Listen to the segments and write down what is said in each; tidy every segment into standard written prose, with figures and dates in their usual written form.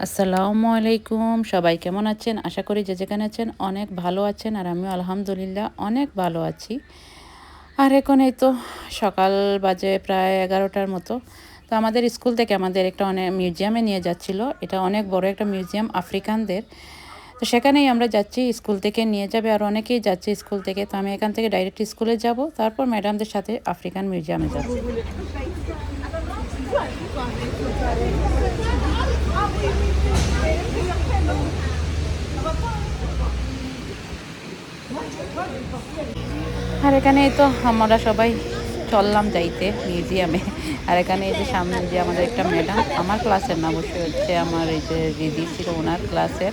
আসসালামু আলাইকুম, সবাই কেমন আছেন? আশা করি যে যেখানে আছেন অনেক ভালো আছেন আর আমিও আলহামদুলিল্লাহ অনেক ভালো আছি। আর এখন এই তো সকাল বাজে প্রায় 11টার মতো। তো আমাদের স্কুল থেকে আমাদের একটা অনেক মিউজিয়ামে নিয়ে যাচ্ছিল। এটা অনেক বড় একটা মিউজিয়াম আফ্রিকানদের। তো সেখানেই আমরা যাচ্ছি, স্কুল থেকে নিয়ে যাবে আর অনেকেই যাচ্ছে স্কুল থেকে। তো আমি এখান থেকে ডাইরেক্ট স্কুলে যাব, তারপর ম্যাডামদের সাথে আফ্রিকান মিউজিয়ামে যাচ্ছি। আর এখানে এই তো আমরা সবাই চললাম যাইতে মিউজিয়ামে। আর এখানে এই যে সামনে যে আমাদের একটা ম্যাডাম, আমার ক্লাসের না অবশ্যই, হচ্ছে আমার এই যে দিদি ছিল ওনার ক্লাসের।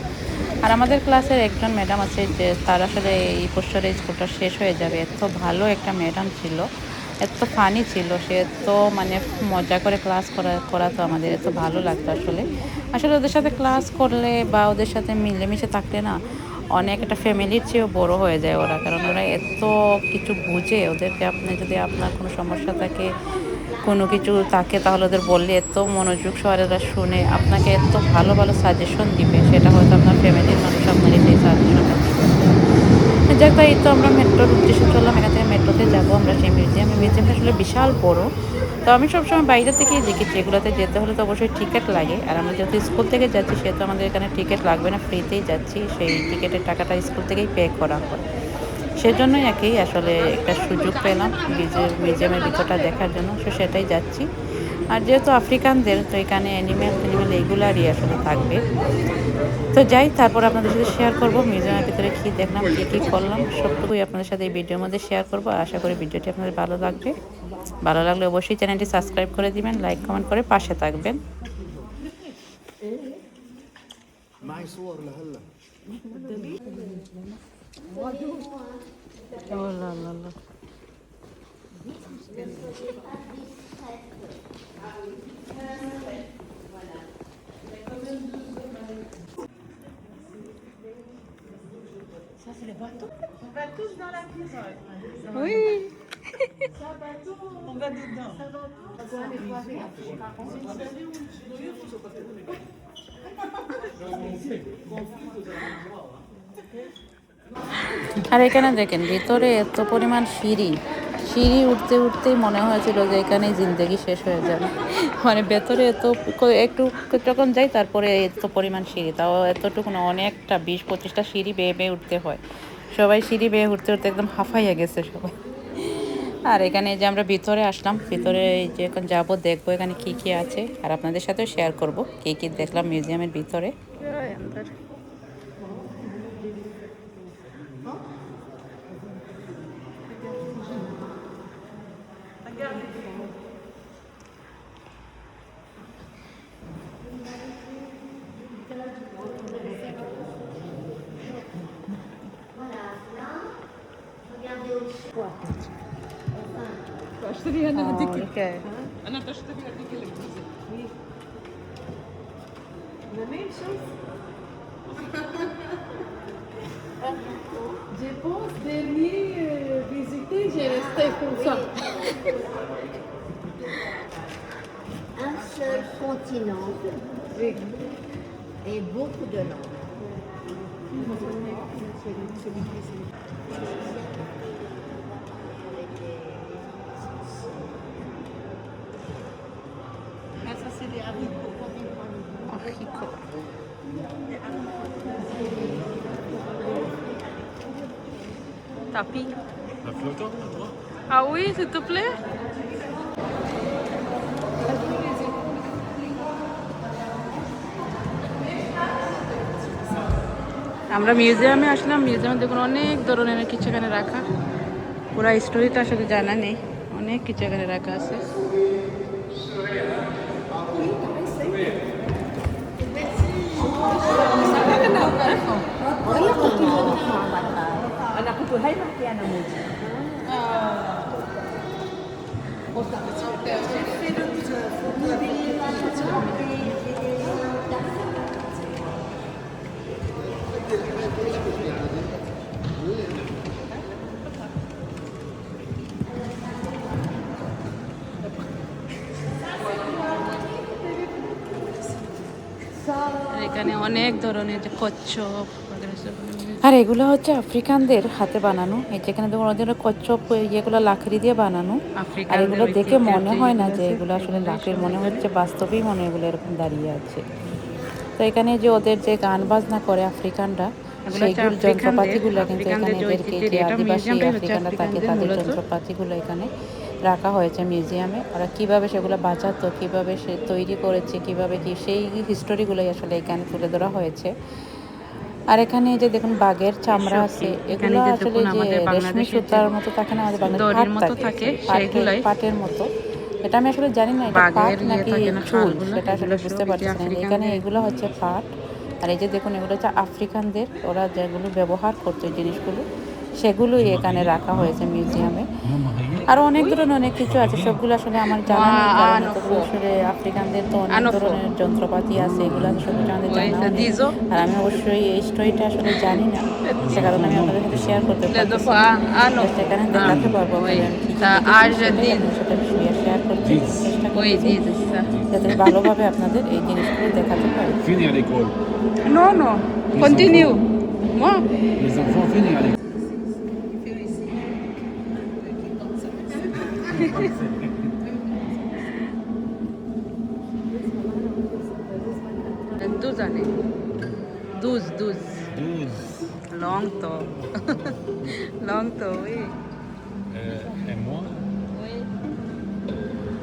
আর আমাদের ক্লাসের একজন ম্যাডাম আছে যে তার আসলে এই বছরে স্কুলটা শেষ হয়ে যাবে। এত ভালো একটা ম্যাডাম ছিল, এত ফানি ছিল, সে এত মানে মজা করে ক্লাস করাতো আমাদের, এত ভালো লাগতো আসলে। আসলে ওদের সাথে ক্লাস করলে বা ওদের সাথে মিলেমিশে থাকলে না অনেক একটা ফ্যামিলির চেয়েও বড় হয়ে যায় ওরা, কারণ ওরা এত কিছু বুঝে। ওদেরকে আপনি যদি আপনার কোনো সমস্যা থাকে, কোনো কিছু থাকে, তাহলে ওদের বললে এত মনোযোগ সহকারে ওরা শুনে আপনাকে এত ভালো ভালো সাজেশন দিবে, সেটা হয়তো আপনার ফ্যামিলির মানুষ আপনাকে সেই সাজেশনটা দিবে না। যাক ভাই, এই তো আমরা মেট্রোর উদ্দেশ্যে চললাম, এখান থেকে মেট্রোতে যাবো আমরা সেই মিউজিয়ামে। মিউজিয়ামটা আসলে বিশাল বড়। তো আমি সবসময় বাইরে থেকেই দেখেছি, এগুলোতে যেতে হলে তো অবশ্যই টিকিট লাগে। আর আমরা যেহেতু স্কুল থেকে যাচ্ছি সেহেতু আমাদের এখানে টিকিট লাগবে না, ফ্রিতেই যাচ্ছি। সেই টিকিটের টাকাটা স্কুল থেকেই পে করা হয়। সেজন্যই আর কি আসলে একটা সুযোগ পেলাম মিউজিয়ামের ভিতরটা দেখার জন্য, সো সেটাই যাচ্ছি। আর যেহেতু আফ্রিকানদের, তো এখানে অ্যানিমেল ট্যানিমেল এইগুলারই আসলে থাকবে। তো যাই, তারপর আপনাদের সাথে শেয়ার করব মিউজিয়ামের ভিতরে কী দেখলাম, কী করলাম, সবটুকুই আপনাদের সাথে এই ভিডিওর মধ্যে শেয়ার করব। আর আশা করি ভিডিওটি আপনাদের ভালো লাগবে। ভালো লাগলে অবশ্যই চ্যানেলটি সাবস্ক্রাইব করে দিবেন, লাইক কমেন্ট করে পাশে থাকবেন। On va tous dans la cuisine. Oui. On va dedans. আর এখানে দেখেন ভিতরে এত পরিমাণ সিঁড়ি, সিঁড়ি উঠতে উঠতেই মনে হয়েছিল যে এখানেই জিন্দেগি শেষ হয়ে যাবে। মানে ভেতরে এত একটু যখন যাই তারপরে এত পরিমাণ সিঁড়ি, তাও এতটুকু না, অনেকটা 20-25টা সিঁড়ি বেয়ে বেয়ে উঠতে হয়। সবাই সিঁড়ি বেয়ে উঠতে উঠতে একদম হাঁফাইয়া গেছে সবাই। আর এখানে এই যে আমরা ভিতরে আসলাম, ভিতরে এই যে এখন যাবো, দেখবো এখানে কি কি আছে আর আপনাদের সাথেও শেয়ার করব কি কি দেখলাম মিউজিয়ামের ভিতরে। اشتري انا هديك اوكي. انا بشتري هديك الجوزة. La même chose. Je pense dernier visité, j'ai resté comme ça. Un seul continent Oui. et beaucoup de langues. Ah, ça c'est des haricots. Tapis. La flotte, à droite. Ah oui, s'il te plaît. আমরা মিউজিয়ামে আসলাম, মিউজিয়ামে দেখুন অনেক ধরনের কিছু এখানে রাখা। পুরা স্টোরিটা আসলে জানা নেই, অনেক কিছু এখানে রাখা আছে। Anak ko hay makiya na mo. এখানে অনেক ধরনের যে কচ্ছপ আর এগুলো হচ্ছে আফ্রিকানদের হাতে বানানো। এই যেখানে দেখুন ওদের কচ্ছপ ইয়েগুলো লাকড়ি দিয়ে বানানো। আর এগুলো দেখে মনে হয় না যে এগুলো আসলে লাকড়ির, মনে হচ্ছে বাস্তবেই মনে এগুলো এরকম দাঁড়িয়ে আছে। তো এখানে যে ওদের যে গান বাজনা করে আফ্রিকানরা, সেইগুলো যন্ত্রপাতিগুলো কিন্তু এখানে এদেরকে যে আদিবাসী আফ্রিকানরা থাকে তাদের যন্ত্রপাতিগুলো এখানে রাখা হয়েছে মিউজিয়ামে। ওরা কীভাবে সেগুলো বাঁচাতো, কীভাবে সে তৈরি করেছে, কীভাবে কি সেই হিস্টোরিগুলোই আসলে এখানে তুলে ধরা হয়েছে। আর এখানে যে দেখুন বাঘের চামড়া আছে, এগুলো আসলে যে রেশমি সুতার মতো থাকে না, আমাদের বাংলাদেশে পাট থাকে, পাটের মতো। এটা আমি আসলে জানি না এটা পাট নাকি চুল, সেটা আসলে বুঝতে পারছি না। এখানে এগুলো হচ্ছে পাট। আর এই যে দেখুন এগুলো হচ্ছে আফ্রিকানদের, ওরা যেগুলো ব্যবহার করতো এই জিনিসগুলো, সেগুলোই এখানে রাখা হয়েছে মিউজিয়ামে। আরও অনেক ধরনের অনেক কিছু আছে, সবগুলো আসলে আমার জানা নেই, কারণ এতগুলো আসলে আফ্রিকানদের তো অনেক ধরনের যন্ত্রপাতি আছে, এগুলো সব কিছু আমাদের জানাও নেই। আর আমি অবশ্যই এই স্টোরিটা আসলে জানি না, সে কারণে আমি আপনাদের সাথে শেয়ার করতে পারতেছি না। সেখানে দেখাতে পারবো আপনাদের আমি কী সেটা শেয়ার করতে চেষ্টা করছি, যাতে ভালোভাবে আপনাদের এই জিনিসগুলো দেখাতে পারি। Fini à l'école. No, no, continue. Moi, Les enfants finissent à l'école. douze années. 12. 12. Longtemps. Longtemps, oui. Et moi? Oui.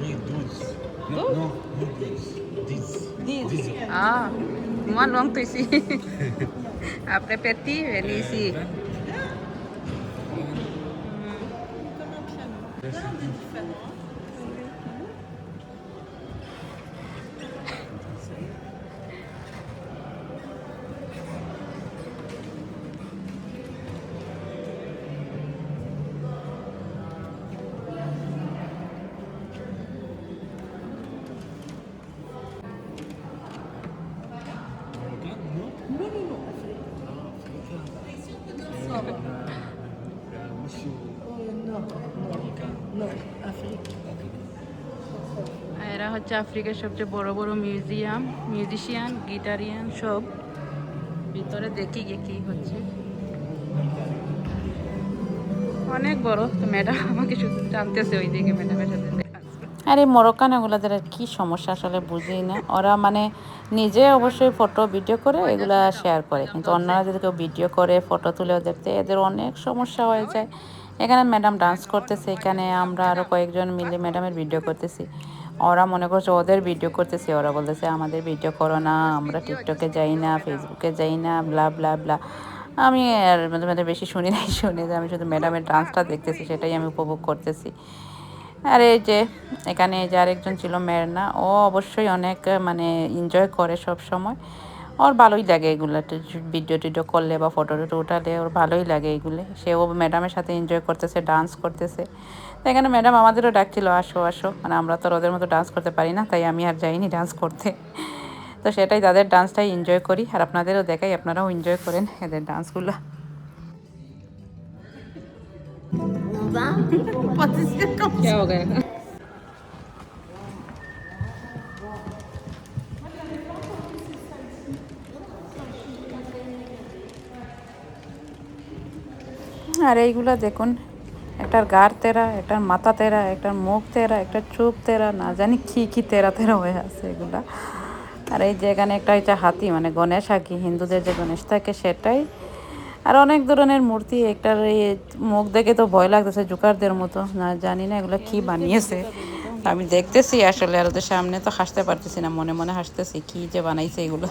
Oui, 12. Non, 12? non, 10. 10. Ah, moi longtemps ici. Après petit, venir ici. এরা হচ্ছে আফ্রিকার সবচেয়ে বড় বড় মিউজিয়াম, মিউজিশিয়ান, গিটারিয়ান সব। ভিতরে দেখি গিয়ে কি হচ্ছে, অনেক বড়। তো ম্যাডাম আমাকে শুধু টানতেছে ওই দিকে, ম্যাডামের সাথে দেখা। আর এই মরক্কান এগুলাদের কি সমস্যা আসলে বুঝেই না। ওরা মানে নিজে অবশ্যই ফটো ভিডিও করে এগুলা শেয়ার করে, কিন্তু অন্যরা যদি কেউ ভিডিও করে ফটো তুলেও দেখতে, এদের অনেক সমস্যা হয়ে যায়। এখানে ম্যাডাম ডান্স করতেছে, এখানে আমরা আরও কয়েকজন মিলে ম্যাডামের ভিডিও করতেছি। ওরা মনে করছে ওদের ভিডিও করতেছি, ওরা বলতেছে আমাদের ভিডিও করো না, আমরা টিকটকে যাই না, ফেসবুকে যাই না, ব্লা ব্লা ব্লা। আমি আর মধ্যে বেশি শুনি নাই, শুনি যে আমি শুধু ম্যাডামের ডান্সটা দেখতেছি, সেটাই আমি উপভোগ করতেছি। আর এই যে এখানে এই যে আরেকজন ছিল মেরনা, ও অবশ্যই অনেক মানে এনজয় করে সব সময়। ওর ভালোই লাগে এগুলো ভিডিও টিডিও করলে বা ফটো টটো উঠালে ওর ভালোই লাগে এগুলো। সেও ম্যাডামের সাথে এনজয় করতেছে, ডান্স করতেছে। তো এখানে ম্যাডাম আমাদেরও ডাকছিল আসো আসো, মানে আমরা তো ওদের মতো ডান্স করতে পারি না, তাই আমি আর যাইনি ডান্স করতে। তো সেটাই, তাদের ডান্সটাই এনজয় করি, আর আপনাদেরও দেখাই, আপনারাও এনজয় করেন এদের ডান্সগুলো। On va. क्या हो गया? আর এইগুলা দেখুন, একটার গাড় তেরা, একটার মাথা তেরা, একটার মুখ তেরা, একটার চোখ তেরা, না জানি কি কি তেরা তেরা হয়ে আছে এগুলা। আর এই যে এখানে একটা হচ্ছে হাতি, মানে গণেশ আর কি, হিন্দুদের যে গণেশ থাকে সেটাই। আর অনেক ধরনের মূর্তি। একটার এই মুখ দেখে তো ভয় লাগতেছে, জোকারদের মতো, না জানি না এগুলো কি বানিয়েছে। আমি দেখতেছি আসলে, আর ওদের সামনে তো হাসতে পারতেছি না, মনে মনে হাসতেছি কি যে বানাইছে এগুলো।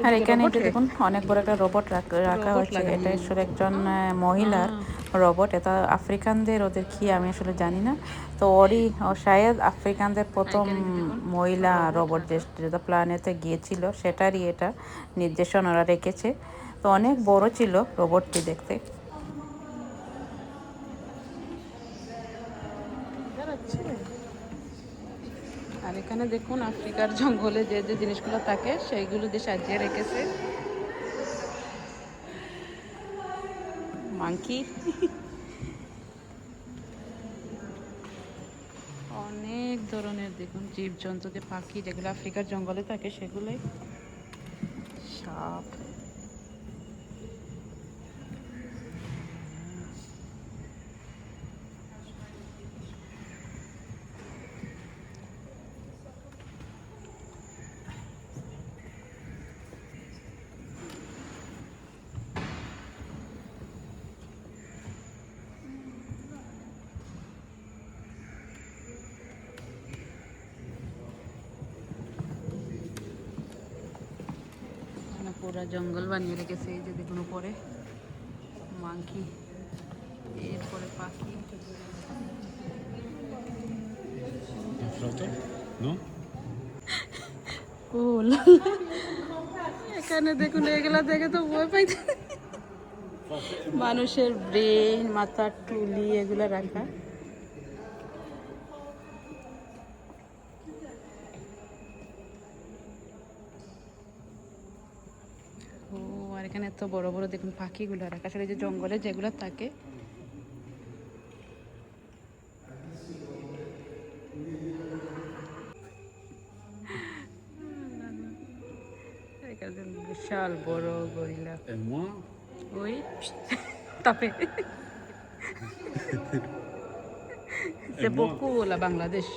আর এখানে যে দেখুন অনেক বড় একটা রোবট রাখা হচ্ছে। এটা আসলে একজন মহিলার রোবট। এটা আফ্রিকানদের ওদের কি আমি আসলে জানি না। তো ওরই শায়দ আফ্রিকানদের প্রথম মহিলা রোবট যেটা প্ল্যানেটে গিয়েছিল, সেটারই এটা নির্দেশন ওরা রেখেছে। তো অনেক বড় ছিল রোবটটি দেখতে। এখানে দেখুন আফ্রিকার জঙ্গলে যে যে জিনিসগুলো থাকে সেইগুলো দিয়ে সাজিয়ে রেখেছে। মাংকি, অনেক ধরনের দেখুন জীবজন্তু, যে পাখি যেগুলো আফ্রিকার জঙ্গলে থাকে সেগুলোই, সাপ। পুরা জঙ্গল বানিয়ে রেখেছে, এই যে দেখুন উপরে মাংকি, এরপরে পাখি। Un flotteur? Non? ও এখানে দেখুন এগুলা দেখে তো ভয় পাইতে, মানুষের ব্রেন, মাথার টুলি এগুলা রাখা। ও আর এখানে এত বড় বড় দেখুন পাখিগুলো রাখা, আসলে যে জঙ্গলে যেগুলো থাকে। এখানে বিশাল বড় গরিলা। Et moi? ওই তাপে Et c'est moi? beaucoup la Bangladesh.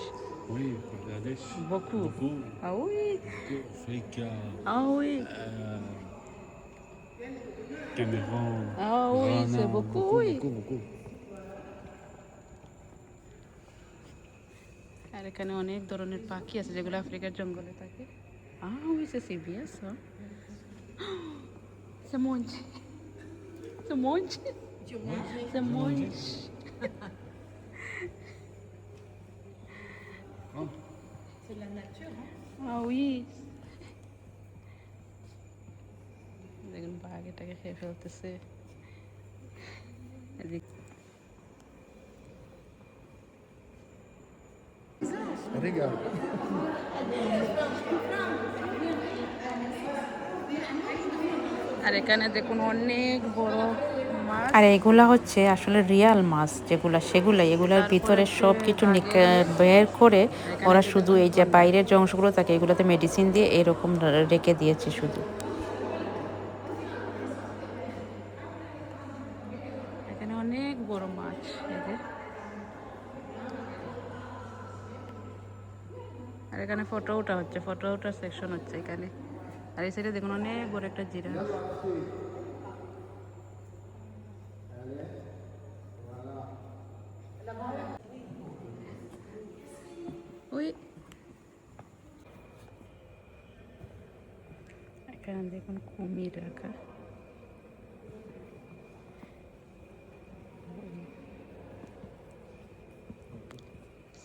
Oui, Bangladesh. Beaucoup. Beaucoup. Ah oui. Afrique. Ah oui. Cameroun. Ah oui, Ghana, c'est beaucoup, oui. beaucoup. আর এখানে অনেক ধরনের পাখি আছে যেগুলো আফ্রিকার জঙ্গলে থাকে। Ah oui, c'est bien ça. C'est monte. C'est monte. C'est monte. Oh. C'est la nature, hein. Ah oui. দেখুন বাঘ এটাকে খেয়ে ফেলতেছে। Regarde. আর এখানে দেখুন অনেক বড় মাছ, আর এগুলা হচ্ছে আসলে রিয়াল মাছ যেগুলা, সেগুলাই এগুলার ভিতরে সব কিছু বের করে ওরা শুধু এই যে বাইরের যে অংশগুলো থাকে এগুলোতে মেডিসিন দিয়ে এরকম রেখে দিয়েছে শুধু। এখানে অনেক বড় মাছ, এদের। আর এখানে ফটো ওঠা হচ্ছে, ফটো ওঠার সেকশন হচ্ছে এখানে। আর এই সাইডে দেখুন অনেক বড় একটা জিরাফ। ওই এখানে দেখুন কুমির রাখা।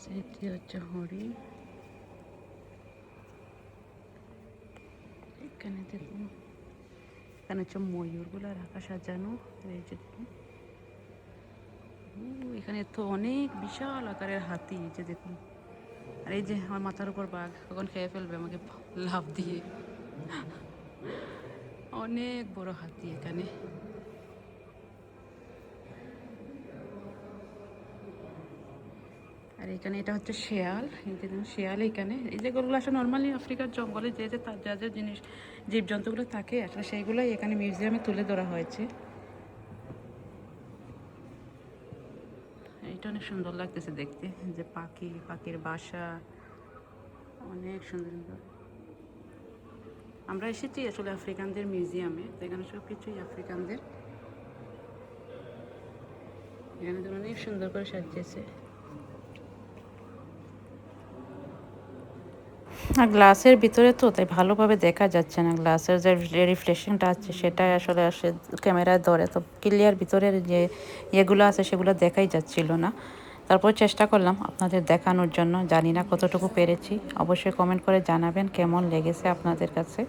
সেটি হচ্ছে হরিণ। এখানে দেখুন, এখানে হচ্ছে ময়ূরগুলো রাখা সাজানো। এই যে দেখুন, এখানে তো অনেক বিশাল আকারের হাতি, এই যে দেখুন। আর এই যে আমার মাথার উপর বাঘ, কখন খেয়ে ফেলবে আমাকে লাফ দিয়ে। অনেক বড় হাতি এখানে। আর এখানে এটা হচ্ছে শেয়াল, এই যে শেয়াল। এখানে এই যেগুলো আসলে নর্মালি আফ্রিকার জঙ্গলে যে যে তার যা যা জিনিস জীবজন্তুগুলো থাকে আসলে সেইগুলোই এখানে মিউজিয়ামে তুলে ধরা হয়েছে। এটা অনেক সুন্দর লাগতেছে দেখতে, যে পাখি, পাখির বাসা, অনেক সুন্দর সুন্দর। আমরা এসেছি আসলে আফ্রিকানদের মিউজিয়ামে, তো এখানে সব কিছুই আফ্রিকানদের। এখানে তো অনেক সুন্দর করে সাজিয়েছে। আর গ্লাসের ভিতরে তো তাই ভালোভাবে দেখা যাচ্ছে না, গ্লাসের যে রিফ্লেকশনটা আছে সেটাই আসলে ক্যামেরায় ধরে, তো ক্লিয়ার ভিতরের যে ইয়েগুলো আছে সেগুলো দেখাই যাচ্ছিল না। তারপর চেষ্টা করলাম আপনাদের দেখানোর জন্য, জানি না কতটুকু পেরেছি। অবশ্যই কমেন্ট করে জানাবেন কেমন লেগেছে আপনাদের কাছে।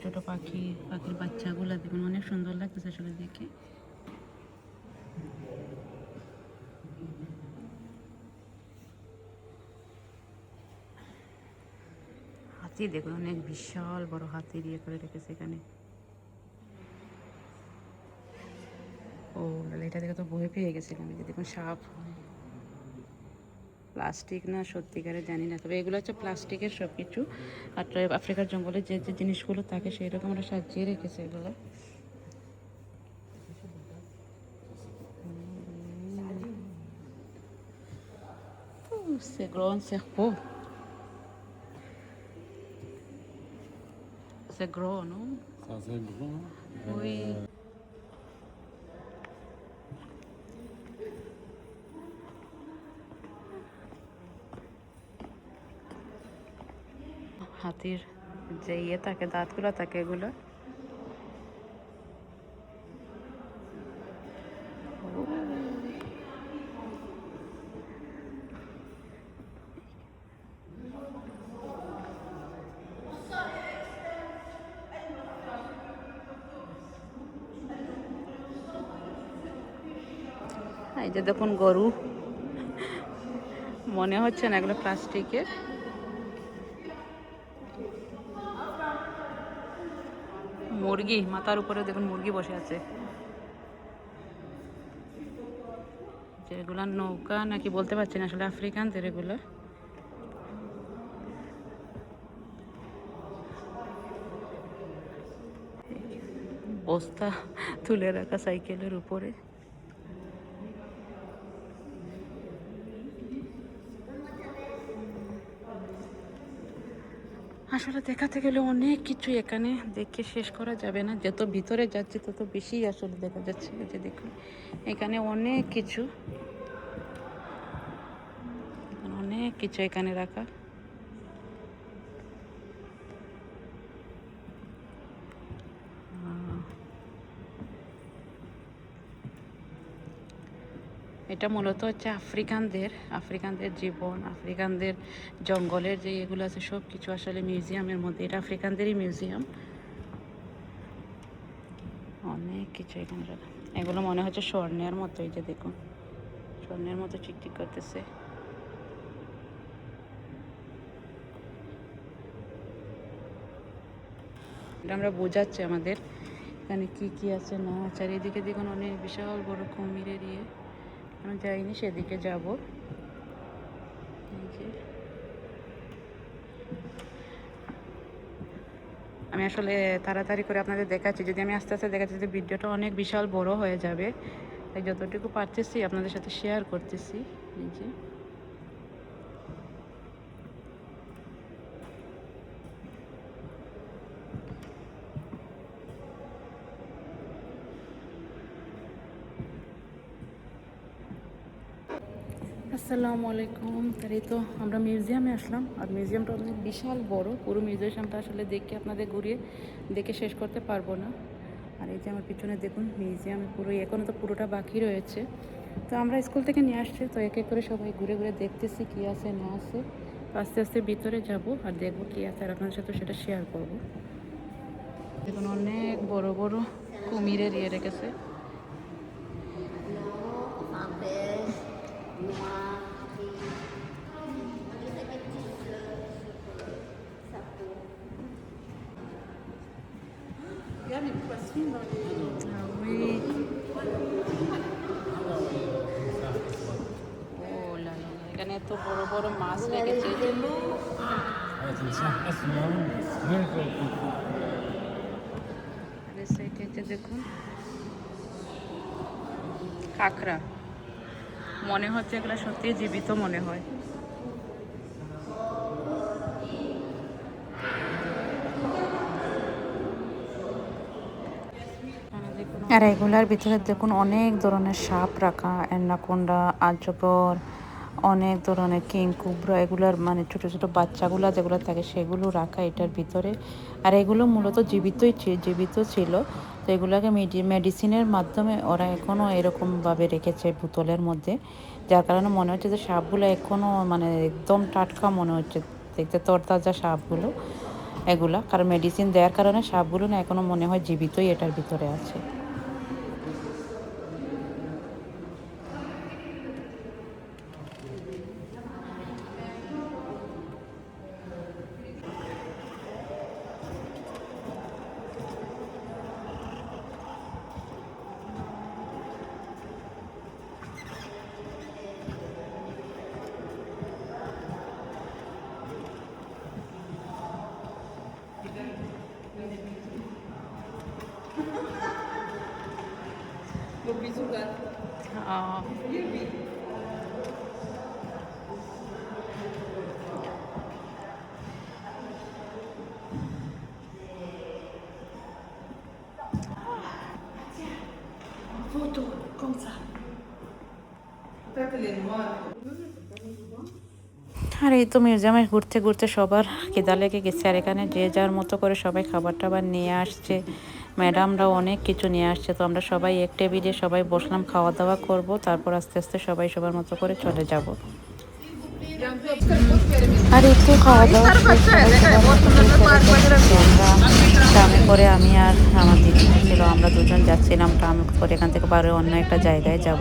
ছোট পাখি, পাখির বাচ্চাগুলো দেখুন, অনেক সুন্দর লাগতেছে আসলে দেখে। হাতি দেখুন, অনেক বিশাল বড় হাতি দিয়ে করে রেখেছে এখানে। ও এটা দেখে তো ভয় পেয়ে গেছিলাম। এই যে দেখুন সাপ, প্লাস্টিক না সত্যিকারের জানি না, তবে এগুলো হচ্ছে প্লাস্টিকের সব কিছু। আর আফ্রিকার জঙ্গলে যে যে জিনিসগুলো থাকে সেই রকম ওরা সাজিয়ে রেখেছে এগুলো। C'est grand serpent. C'est gros, non? Ça, c'est grand. Oui. হাতির যে ইয়ে থাকে, দাঁতগুলো থাকে এগুলো। এই যে দেখুন গরু, মনে হচ্ছে না এগুলো প্লাস্টিকের। মুরগি, মাথার উপরে দেখুন মুরগি বসে আছে। যেগুলা নৌকা নাকি বলতে পারছি না আসলে, আফ্রিকানদের এগুলো। বস্তা তুলে রাখা সাইকেলের উপরে। আসলে দেখাতে গেলে অনেক কিছু এখানে দেখে শেষ করা যাবে না। যত ভিতরে যাচ্ছে তত বেশি আসলে দেখা যাচ্ছে। এই যে দেখুন এখানে অনেক কিছু, অনেক কিছু এখানে রাখা। এটা মূলত হচ্ছে আফ্রিকানদের জীবন, আফ্রিকানদের জঙ্গলের যে এগুলো আছে সব কিছু আসলে মিউজিয়ামের মধ্যে। এটা আফ্রিকানদেরই মিউজিয়াম। অনেক কিছু এখানে রাখা। এগুলো মনে হচ্ছে স্বর্ণের মতো। এই যে দেখুন স্বর্ণের মতো চিকচিক করতেছে। এটা আমরা বোঝাচ্ছে আমাদের এখানে কি কি আছে না আছে। আর এদিকে দেখুন অনেক বিশাল বড় কুমিরের ইয়ে, আমি যাইনি, সেদিকে যাব। আমি আসলে তাড়াতাড়ি করে আপনাদের দেখাচ্ছি, যদি আমি আস্তে আস্তে দেখাচ্ছি যে ভিডিওটা অনেক বিশাল বড় হয়ে যাবে, তাই যতটুকু পারতেছি আপনাদের সাথে শেয়ার করতেছি। এই যে আসসালামু আলাইকুম। তাই তো আমরা মিউজিয়ামে আসলাম, আর মিউজিয়ামটা অনেক বিশাল বড়। পুরো মিউজিয়ামটা আসলে দেখে আপনাদের ঘুরিয়ে দেখে শেষ করতে পারবো না। আর এই যে আমার পিছনে দেখুন মিউজিয়ামে পুরো, এখনও তো পুরোটা বাকি রয়েছে। তো আমরা স্কুল থেকে নিয়ে আসছি, তো এক এক করে সবাই ঘুরে ঘুরে দেখতেছি কী আছে না আছে। তো আস্তে আস্তে ভিতরে যাব আর দেখবো কী আছে, আর আপনাদের সাথে সেটা শেয়ার করব। দেখুন অনেক বড় বড় কুমিরের ইয়ে রেখেছে। Il y a des poissons dans les... Ah oui. Oh là là, এখানে এত বড় বড় মাছ রেখেছে। আর এই সাইডে দেখুন কাঁকড়া, মনে হচ্ছে এগুলো সত্যি জীবিত মনে হয়। আর এগুলার ভিতরে দেখুন অনেক ধরনের সাপ রাখা, অ্যানাকোন্ডা, আজগর, অনেক ধরনের কিং কুবরা, এগুলার মানে ছোটো ছোটো বাচ্চাগুলো যেগুলো থাকে সেগুলো রাখা এটার ভিতরে। আর এগুলো মূলত জীবিত ছিল। তো এগুলোকে মেডিসিনের মাধ্যমে ওরা এখনও এরকমভাবে রেখেছে বোতলের মধ্যে, যার কারণে মনে হচ্ছে যে সাপগুলো এখনও মানে একদম টাটকা মনে হচ্ছে দেখতে, তরতাজা সাপগুলো। এগুলা, কারণ মেডিসিন দেওয়ার কারণে সাপগুলো না এখনও মনে হয় জীবিতই এটার ভিতরে আছে। वो बीजू का ये भी foto comme ça. Faites les noirs. আর এই তো মিউজিয়ামে ঘুরতে ঘুরতে সবার খিদা লেগে গেছে, আর এখানে যে যার মতো করে সবাই খাবার টাবার নিয়ে আসছে। ম্যাডামরাও অনেক কিছু নিয়ে আসছে, তো আমরা সবাই এক টেবিলে সবাই বসলাম, খাওয়া দাওয়া করব, তারপর আস্তে আস্তে সবাই সবার মতো করে চলে যাব। আর একটু খাওয়া দাওয়া ট্রামে করে আমি আর আমার দিদি ছিল, আমরা দুজন যাচ্ছিলাম ট্রামে করে এখান থেকে বারো অন্য একটা জায়গায় যাব।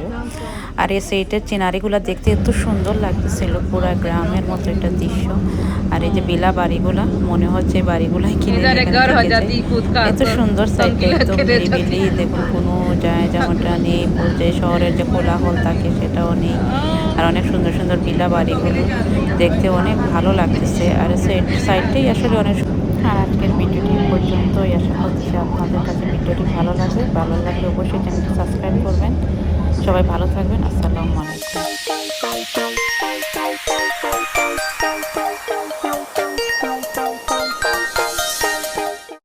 আর এই সেইটের চিনারিগুলো দেখতে এত সুন্দর লাগতেছিল, পুরো গ্রামের মতো একটা দৃশ্য। আর এই যে বিলা বাড়িগুলা, মনে হচ্ছে বাড়িগুলাই কিনে এত সুন্দর সাইডটা, একদম নিরিবিলি, দেখুন কোনো যেমনটা নেই, যে শহরের যে কোলাহল থাকে সেটাও নেই। আর অনেক সুন্দর সুন্দর বিলা বাড়িগুলো দেখতে অনেক ভালো লাগতেছে। আর সাইডটাই আসলে অনেক। আর আজকের ভিডিওটি পর্যন্তই, আশা করছি আপনাদের কাছে ভিডিওটি ভালো লাগলে অবশ্যই চ্যানেলটি সাবস্ক্রাইব করবেন। সবাই ভালো থাকবেন। আসসালামু আলাইকুম।